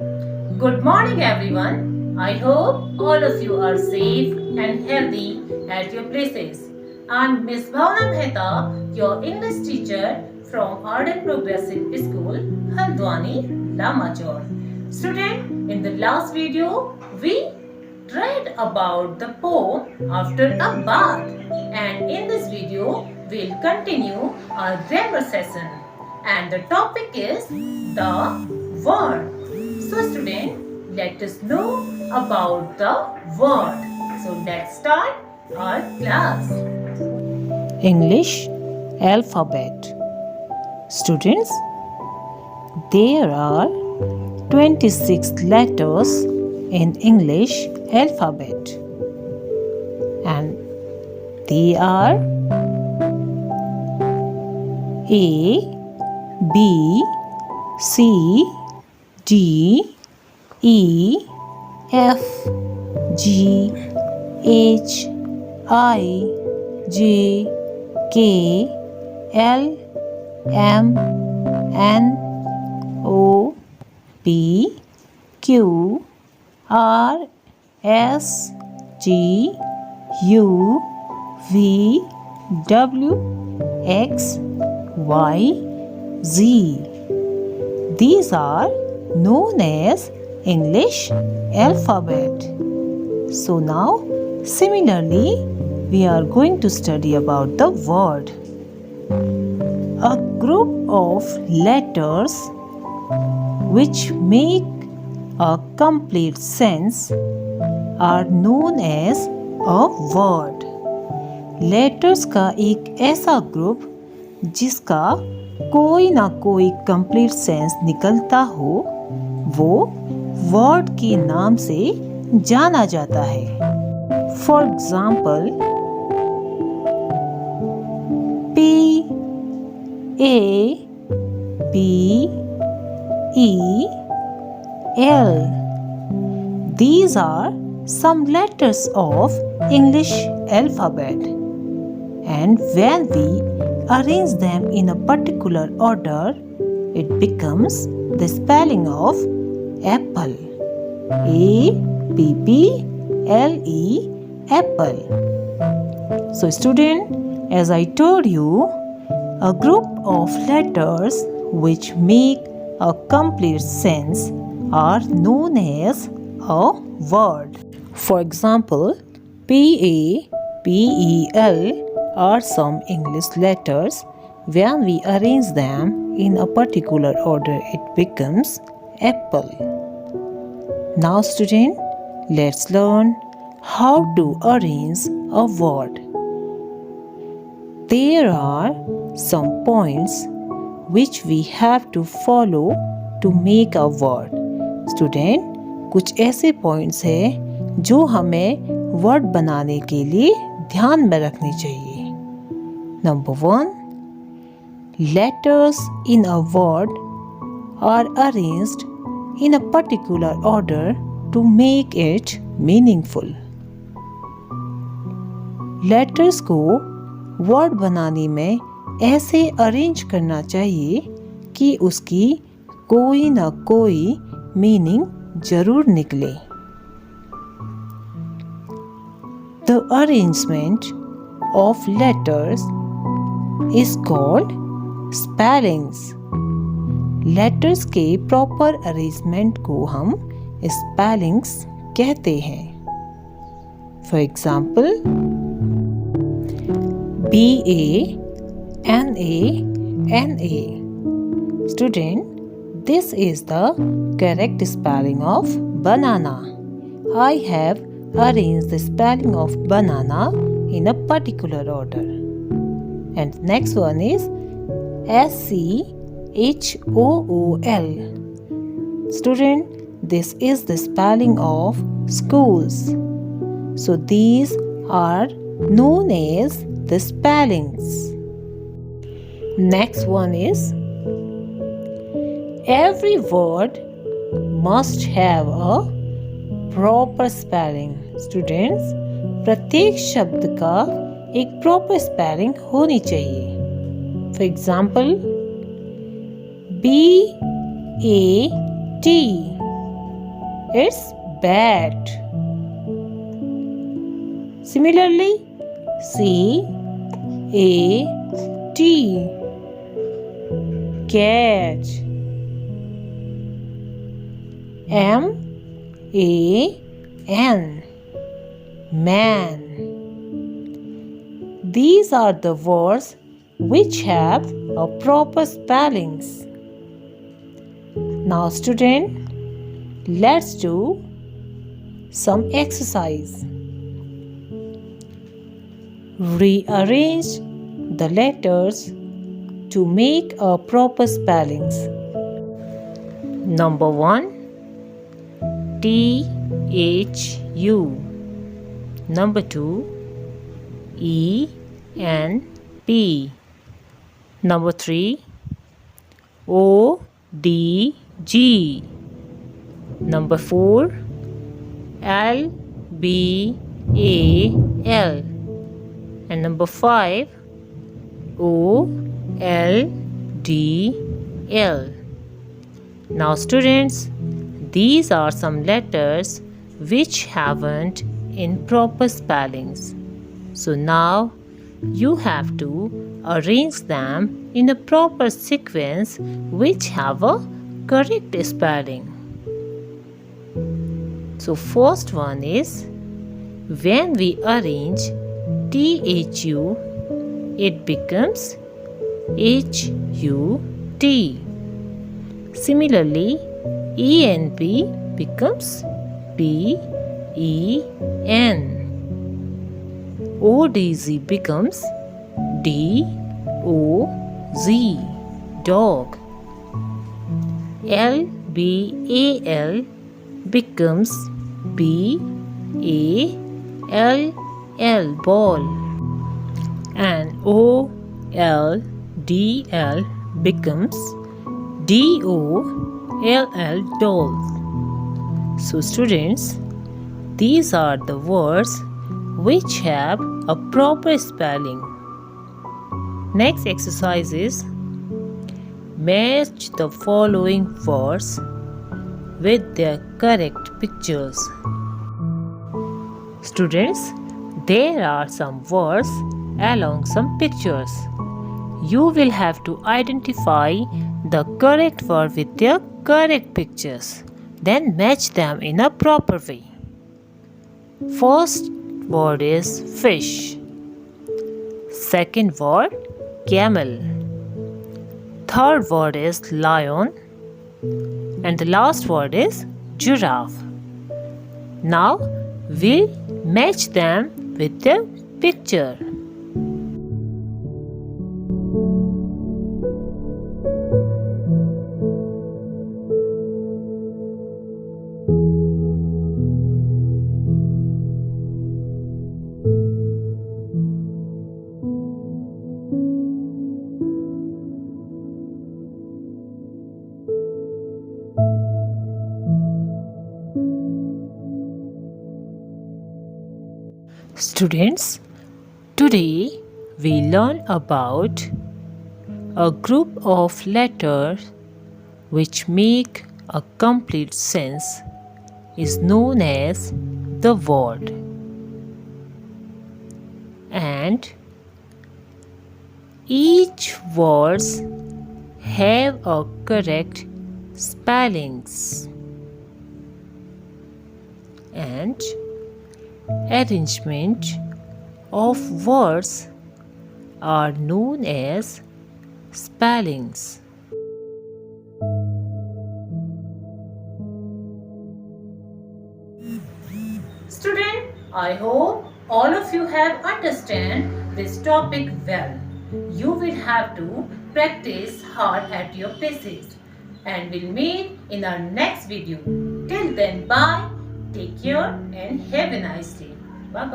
Good morning, everyone. I hope all of you are safe and healthy at your places. I'm Miss Bhavna Mehta, your English teacher from Arden Progressive School, Haldwani, Lamachor. Student, in the last video, we read about the poem After a Bath. And in this video, we'll continue our grammar session. And the topic is the word. So student, let us know about the word. So let's start our class. English alphabet. Students, there are 26 letters in English alphabet and they are A, B, C, D, E, F, G, H, I, J, K, L, M, N, O, P, Q, R, S, T, U, V, W, X, Y, Z. These are known as English alphabet. So now, similarly, we are going to study about the word. A group of letters which make a complete sense are known as a word. Letters का एक ऐसा group जिसका कोई ना कोई complete sense निकलता हो वो वर्ड के नाम से जाना जाता है. For example P, A, B, E, L. These are some letters of English alphabet. And when we arrange them in a particular order, it becomes the spelling of apple. A, P, P, L, E, apple. So student, as I told you, a group of letters which make a complete sense are known as a word. For example, P, A, P, E, L are some English letters. When we arrange them in a particular order, it becomes apple. Now student, let's learn how to arrange a word. There are some points which we have to follow to make a word. Student, कुछ ऐसे points हैं जो हमें word बनाने के लिए ध्यान में रखनी चाहिए. Number 1. Letters in a word are arranged in a particular order to make it meaningful. Letters को वर्ड बनाने में ऐसे अरेंज करना चाहिए कि उसकी कोई ना कोई मीनिंग जरूर निकले. The arrangement of letters is called spellings. Letters के proper arrangement को हम spellings कहते हैं. For example, B-A-N-A-N-A. Student, this is the correct spelling of banana. I have arranged the spelling of banana in a particular order. And next one is S-C-H-O-O-L. Student, this is the spelling of schools. So these are known as the spellings. Next one is every word must have a proper spelling. Students, प्रत्येक शब्द का एक proper spelling होनी चाहिए. For example BAT It's bat. Similarly, C-A-T, cat. M-A-N, man. These are the words which have a proper spellings. Now student, let's do some exercise. Rearrange the letters to make a proper spellings. Number 1, T-H-U. Number 2, E-N-P. Number 3, O-D-G. Number 4, L-B-A-L. And number 5, O-L-D-L. Now students, these are some letters which haven't in proper spellings. So now you have to arrange them in a proper sequence which have a correct spelling. So first one is, when we arrange T-H-U, it becomes H-U-T. Similarly, E-N-P becomes P-E-N. O-D-Z becomes D-O-Z, dog. L-B-A-L becomes B-A-L-L, ball. And O-L-D-L becomes D-O-L-L, doll. So students, these are the words which have a proper spelling. Next exercise is, match the following words with their correct pictures. Students, there are some words along some pictures. You will have to identify the correct word with their correct pictures. Then match them in a proper way. First word is fish. Second word, camel. Third word is lion. And the last word is giraffe. Now we'll match them with the picture. Students, today we learn about a group of letters which make a complete sense is known as the word. And each words have a correct spellings. And arrangement of words are known as spellings. Student, I hope all of you have understand this topic well. You will have to practice hard at your places, and we'll meet in our next video. Till then, bye. Take care and have a nice day. Bye-bye.